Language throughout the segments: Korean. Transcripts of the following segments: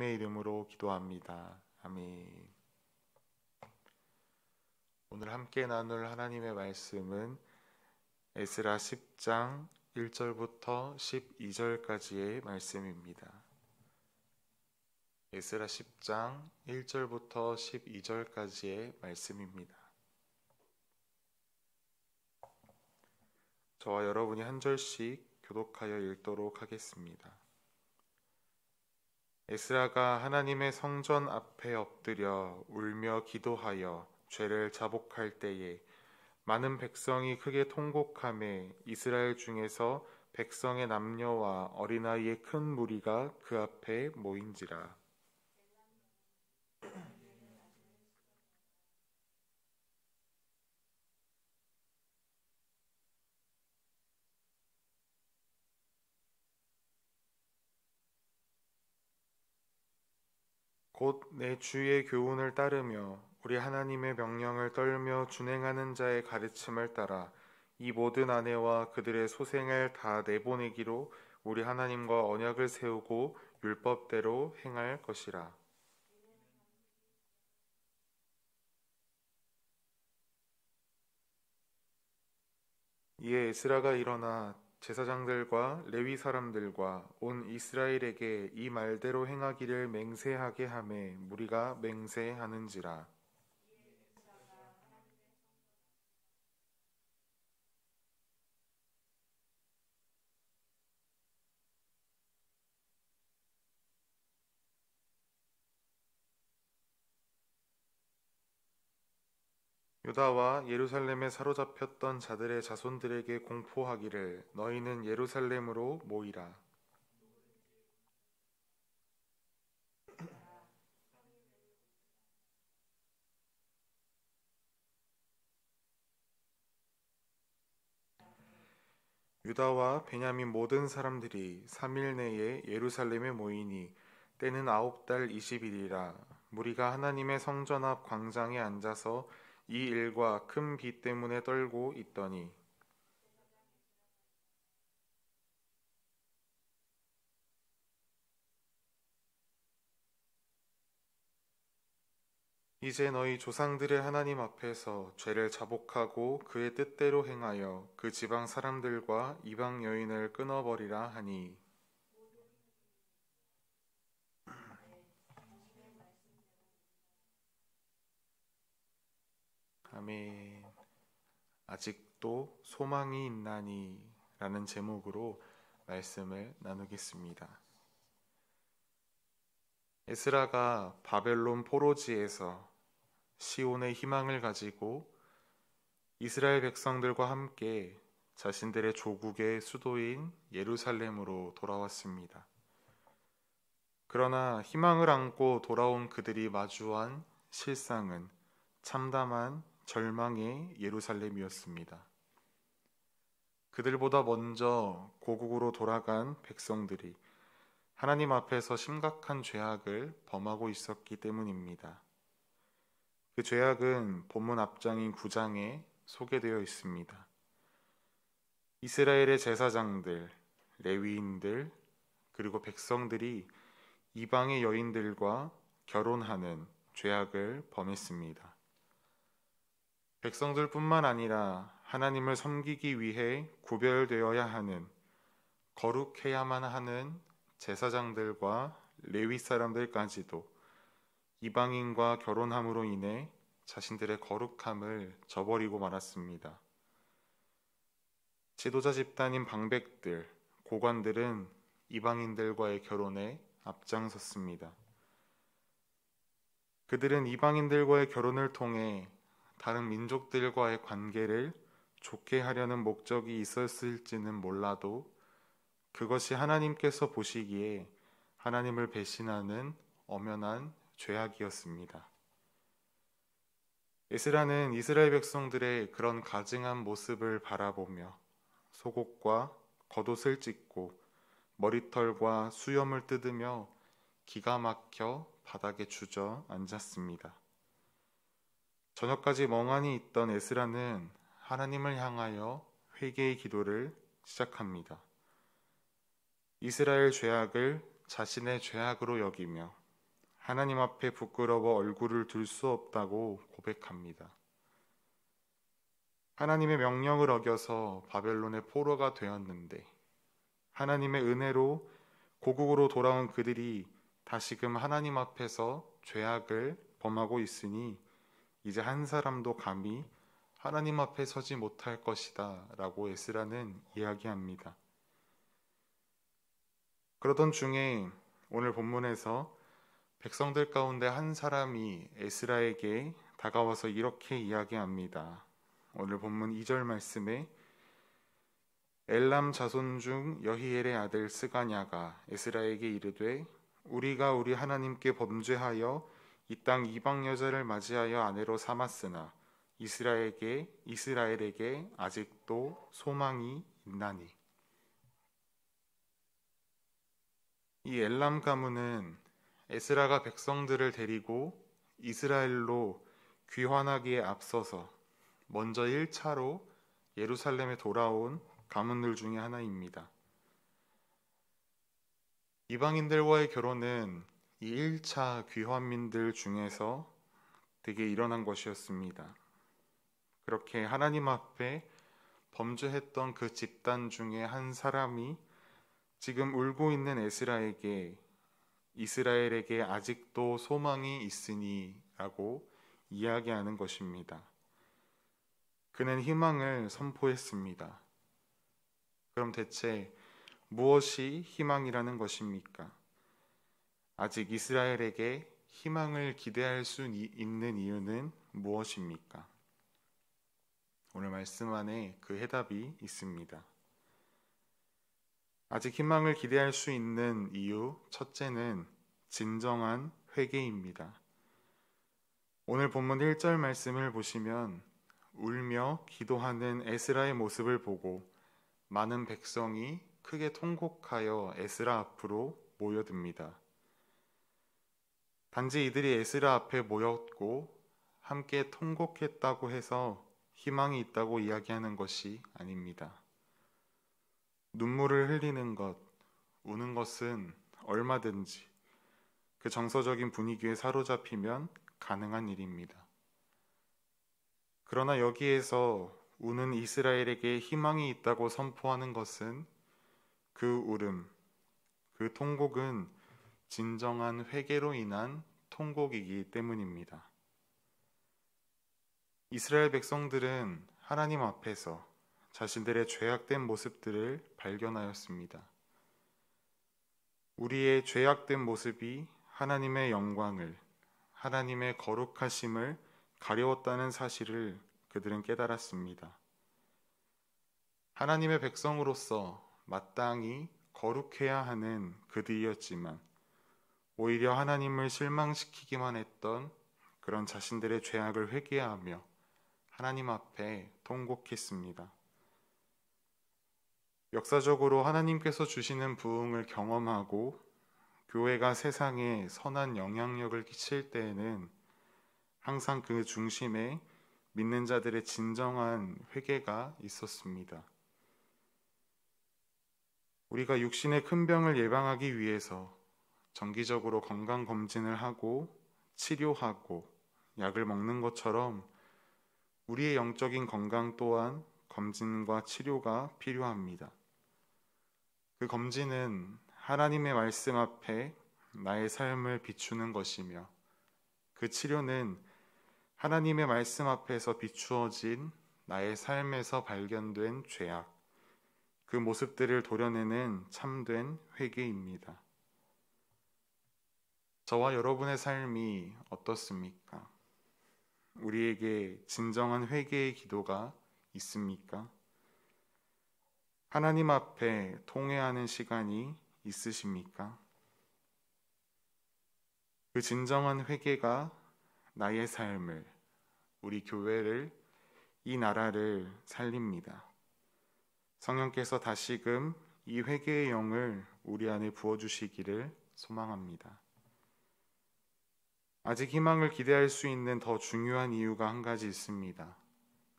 예수님의 이름으로 기도합니다. 아멘. 오늘 함께 나눌 하나님의 말씀은 에스라 10장 1절부터 12절까지의 말씀입니다. 에스라 10장 1절부터 12절까지의 말씀입니다. 저와 여러분이 한 절씩 교독하여 읽도록 하겠습니다. 에스라가 하나님의 성전 앞에 엎드려 울며 기도하여 죄를 자복할 때에 많은 백성이 크게 통곡하매 이스라엘 중에서 백성의 남녀와 어린아이의 큰 무리가 그 앞에 모인지라. 곧 내 주의 교훈을 따르며 우리 하나님의 명령을 떨며 준행하는 자의 가르침을 따라 이 모든 아내와 그들의 소생을 다 내보내기로 우리 하나님과 언약을 세우고 율법대로 행할 것이라. 이에 에스라가 일어나 제사장들과 레위 사람들과 온 이스라엘에게 이 말대로 행하기를 맹세하게 하매 무리가 맹세하는지라. 유다와 예루살렘에 사로잡혔던 자들의 자손들에게 공포하기를 너희는 예루살렘으로 모이라. 유다와 베냐민 모든 사람들이 3일 내에 예루살렘에 모이니 때는 9달 20일이라. 무리가 하나님의 성전 앞 광장에 앉아서 이 일과 큰 비 때문에 떨고 있더니 이제 너희 조상들의 하나님 앞에서 죄를 자복하고 그의 뜻대로 행하여 그 지방 사람들과 이방 여인을 끊어버리라 하니. 아멘. 아직도 소망이 있나니 라는 제목으로 말씀을 나누겠습니다. 에스라가 바벨론 포로지에서 시온의 희망을 가지고 이스라엘 백성들과 함께 자신들의 조국의 수도인 예루살렘으로 돌아왔습니다. 그러나 희망을 안고 돌아온 그들이 마주한 실상은 참담한 절망의 예루살렘이었습니다. 그들보다 먼저 고국으로 돌아간 백성들이 하나님 앞에서 심각한 죄악을 범하고 있었기 때문입니다. 그 죄악은 본문 앞장인 9장에 소개되어 있습니다. 이스라엘의 제사장들, 레위인들, 그리고 백성들이 이방의 여인들과 결혼하는 죄악을 범했습니다. 백성들뿐만 아니라 하나님을 섬기기 위해 구별되어야 하는, 거룩해야만 하는 제사장들과 레위 사람들까지도 이방인과 결혼함으로 인해 자신들의 거룩함을 저버리고 말았습니다. 지도자 집단인 방백들, 고관들은 이방인들과의 결혼에 앞장섰습니다. 그들은 이방인들과의 결혼을 통해 다른 민족들과의 관계를 좋게 하려는 목적이 있었을지는 몰라도 그것이 하나님께서 보시기에 하나님을 배신하는 엄연한 죄악이었습니다. 에스라는 이스라엘 백성들의 그런 가증한 모습을 바라보며 속옷과 겉옷을 찢고 머리털과 수염을 뜯으며 기가 막혀 바닥에 주저앉았습니다. 저녁까지 멍하니 있던 에스라는 하나님을 향하여 회개의 기도를 시작합니다. 이스라엘 죄악을 자신의 죄악으로 여기며 하나님 앞에 부끄러워 얼굴을 들 수 없다고 고백합니다. 하나님의 명령을 어겨서 바벨론의 포로가 되었는데 하나님의 은혜로 고국으로 돌아온 그들이 다시금 하나님 앞에서 죄악을 범하고 있으니 이제 한 사람도 감히 하나님 앞에 서지 못할 것이다 라고 에스라는 이야기합니다. 그러던 중에 오늘 본문에서 백성들 가운데 한 사람이 에스라에게 다가와서 이렇게 이야기합니다. 오늘 본문 2절 말씀에 엘람 자손 중 여히엘의 아들 스가냐가 에스라에게 이르되 우리가 우리 하나님께 범죄하여 이 땅 이방 여자를 맞이하여 아내로 삼았으나 이스라엘에게 아직도 소망이 있나니. 이 엘람 가문은 에스라가 백성들을 데리고 이스라엘로 귀환하기에 앞서서 먼저 1차로 예루살렘에 돌아온 가문들 중에 하나입니다. 이방인들과의 결혼은 이 1차 귀환민들 중에서 되게 일어난 것이었습니다. 그렇게 하나님 앞에 범죄했던 그 집단 중에 한 사람이 지금 울고 있는 에스라에게 이스라엘에게 아직도 소망이 있으니 라고 이야기하는 것입니다. 그는 희망을 선포했습니다. 그럼 대체 무엇이 희망이라는 것입니까? 아직 이스라엘에게 희망을 기대할 수 있는 이유는 무엇입니까? 오늘 말씀 안에 그 해답이 있습니다. 아직 희망을 기대할 수 있는 이유, 첫째는 진정한 회개입니다. 오늘 본문 1절 말씀을 보시면 울며 기도하는 에스라의 모습을 보고 많은 백성이 크게 통곡하여 에스라 앞으로 모여듭니다. 단지 이들이 에스라 앞에 모였고 함께 통곡했다고 해서 희망이 있다고 이야기하는 것이 아닙니다. 눈물을 흘리는 것, 우는 것은 얼마든지 그 정서적인 분위기에 사로잡히면 가능한 일입니다. 그러나 여기에서 우는 이스라엘에게 희망이 있다고 선포하는 것은 그 울음, 그 통곡은 진정한 회개로 인한 통곡이기 때문입니다. 이스라엘 백성들은 하나님 앞에서 자신들의 죄악된 모습들을 발견하였습니다. 우리의 죄악된 모습이 하나님의 영광을, 하나님의 거룩하심을 가려웠다는 사실을 그들은 깨달았습니다. 하나님의 백성으로서 마땅히 거룩해야 하는 그들이었지만 오히려 하나님을 실망시키기만 했던 그런 자신들의 죄악을 회개하며 하나님 앞에 통곡했습니다. 역사적으로 하나님께서 주시는 부흥을 경험하고 교회가 세상에 선한 영향력을 끼칠 때에는 항상 그 중심에 믿는 자들의 진정한 회개가 있었습니다. 우리가 육신의 큰 병을 예방하기 위해서 정기적으로 건강검진을 하고 치료하고 약을 먹는 것처럼 우리의 영적인 건강 또한 검진과 치료가 필요합니다. 그 검진은 하나님의 말씀 앞에 나의 삶을 비추는 것이며 그 치료는 하나님의 말씀 앞에서 비추어진 나의 삶에서 발견된 죄악, 그 모습들을 도려내는 참된 회개입니다. 저와 여러분의 삶이 어떻습니까? 우리에게 진정한 회개의 기도가 있습니까? 하나님 앞에 통회하는 시간이 있으십니까? 그 진정한 회개가 나의 삶을, 우리 교회를, 이 나라를 살립니다. 성령께서 다시금 이 회개의 영을 우리 안에 부어주시기를 소망합니다. 아직 희망을 기대할 수 있는 더 중요한 이유가 한 가지 있습니다.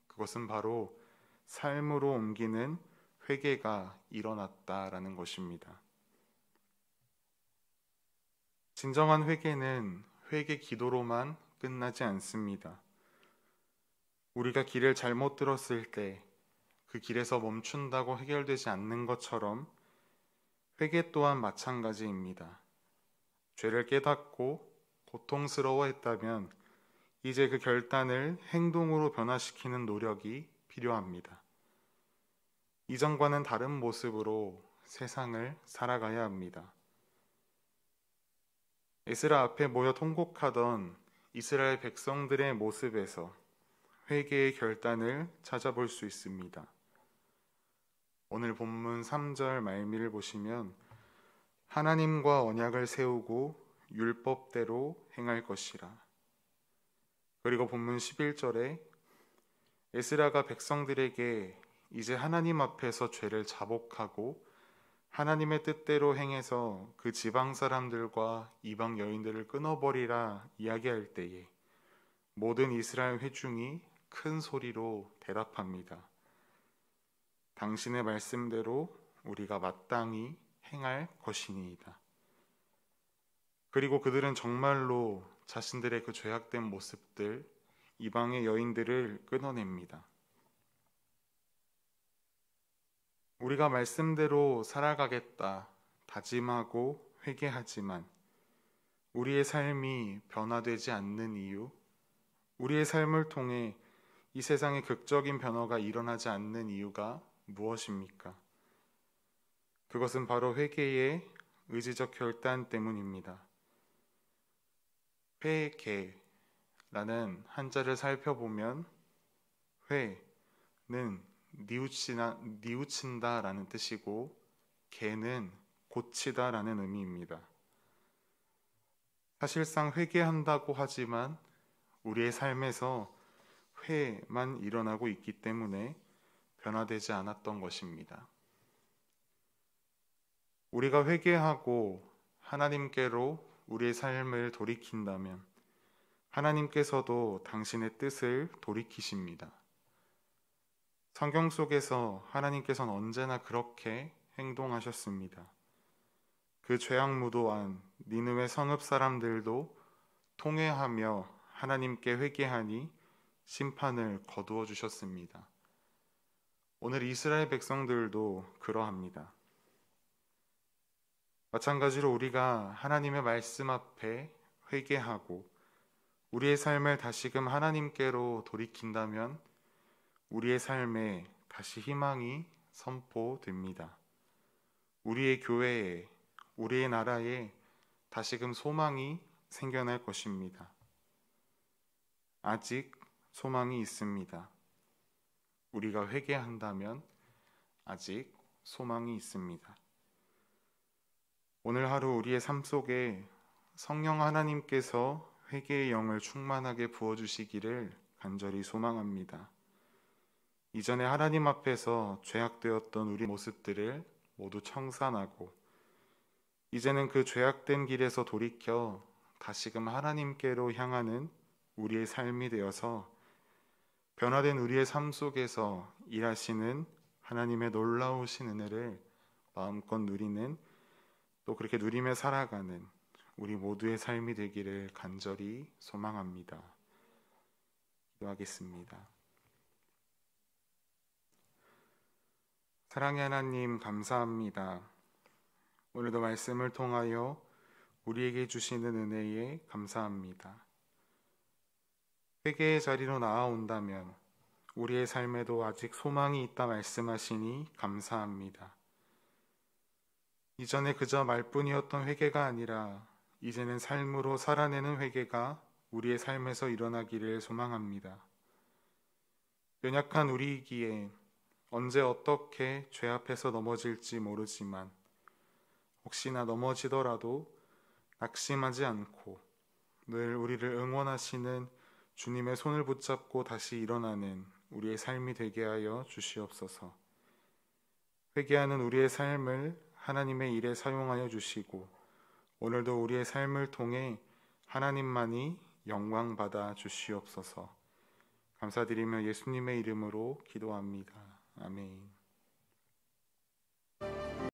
그것은 바로 삶으로 옮기는 회개가 일어났다라는 것입니다. 진정한 회개는 회개 기도로만 끝나지 않습니다. 우리가 길을 잘못 들었을 때 그 길에서 멈춘다고 해결되지 않는 것처럼 회개 또한 마찬가지입니다. 죄를 깨닫고 고통스러워했다면 이제 그 결단을 행동으로 변화시키는 노력이 필요합니다. 이전과는 다른 모습으로 세상을 살아가야 합니다. 에스라 앞에 모여 통곡하던 이스라엘 백성들의 모습에서 회개의 결단을 찾아볼 수 있습니다. 오늘 본문 3절 말미를 보시면 하나님과 언약을 세우고 율법대로 행할 것이라. 그리고 본문 11절에 에스라가 백성들에게 이제 하나님 앞에서 죄를 자복하고 하나님의 뜻대로 행해서 그 지방 사람들과 이방 여인들을 끊어버리라 이야기할 때에 모든 이스라엘 회중이 큰 소리로 대답합니다. 당신의 말씀대로 우리가 마땅히 행할 것이니이다. 그리고 그들은 정말로 자신들의 그 죄악된 모습들, 이방의 여인들을 끊어냅니다. 우리가 말씀대로 살아가겠다 다짐하고 회개하지만 우리의 삶이 변화되지 않는 이유, 우리의 삶을 통해 이 세상에 극적인 변화가 일어나지 않는 이유가 무엇입니까? 그것은 바로 회개의 의지적 결단 때문입니다. 회개라는 한자를 살펴보면 회는 뉘우친다라는 뜻이고 개는 고치다라는 의미입니다. 사실상 회개한다고 하지만 우리의 삶에서 회만 일어나고 있기 때문에 변화되지 않았던 것입니다. 우리가 회개하고 하나님께로 우리의 삶을 돌이킨다면 하나님께서도 당신의 뜻을 돌이키십니다. 성경 속에서 하나님께서는 언제나 그렇게 행동하셨습니다. 그 죄악무도한 니느웨 성읍 사람들도 통회하며 하나님께 회개하니 심판을 거두어 주셨습니다. 오늘 이스라엘 백성들도 그러합니다. 마찬가지로 우리가 하나님의 말씀 앞에 회개하고 우리의 삶을 다시금 하나님께로 돌이킨다면 우리의 삶에 다시 희망이 선포됩니다. 우리의 교회에, 우리의 나라에 다시금 소망이 생겨날 것입니다. 아직 소망이 있습니다. 우리가 회개한다면 아직 소망이 있습니다. 오늘 하루 우리의 삶 속에 성령 하나님께서 회개의 영을 충만하게 부어주시기를 간절히 소망합니다. 이전에 하나님 앞에서 죄악되었던 우리 모습들을 모두 청산하고 이제는 그 죄악된 길에서 돌이켜 다시금 하나님께로 향하는 우리의 삶이 되어서 변화된 우리의 삶 속에서 일하시는 하나님의 놀라우신 은혜를 마음껏 누리는 또 그렇게 누리며 살아가는 우리 모두의 삶이 되기를 간절히 소망합니다. 기도하겠습니다. 사랑의 하나님 감사합니다. 오늘도 말씀을 통하여 우리에게 주시는 은혜에 감사합니다. 회개의 자리로 나아온다면 우리의 삶에도 아직 소망이 있다 말씀하시니 감사합니다. 이전에 그저 말뿐이었던 회개가 아니라 이제는 삶으로 살아내는 회개가 우리의 삶에서 일어나기를 소망합니다. 연약한 우리이기에 언제 어떻게 죄 앞에서 넘어질지 모르지만 혹시나 넘어지더라도 낙심하지 않고 늘 우리를 응원하시는 주님의 손을 붙잡고 다시 일어나는 우리의 삶이 되게 하여 주시옵소서. 회개하는 우리의 삶을 하나님의 일에 사용하여 주시고 오늘도 우리의 삶을 통해 하나님만이 영광받아 주시옵소서. 감사드리며 예수님의 이름으로 기도합니다. 아멘.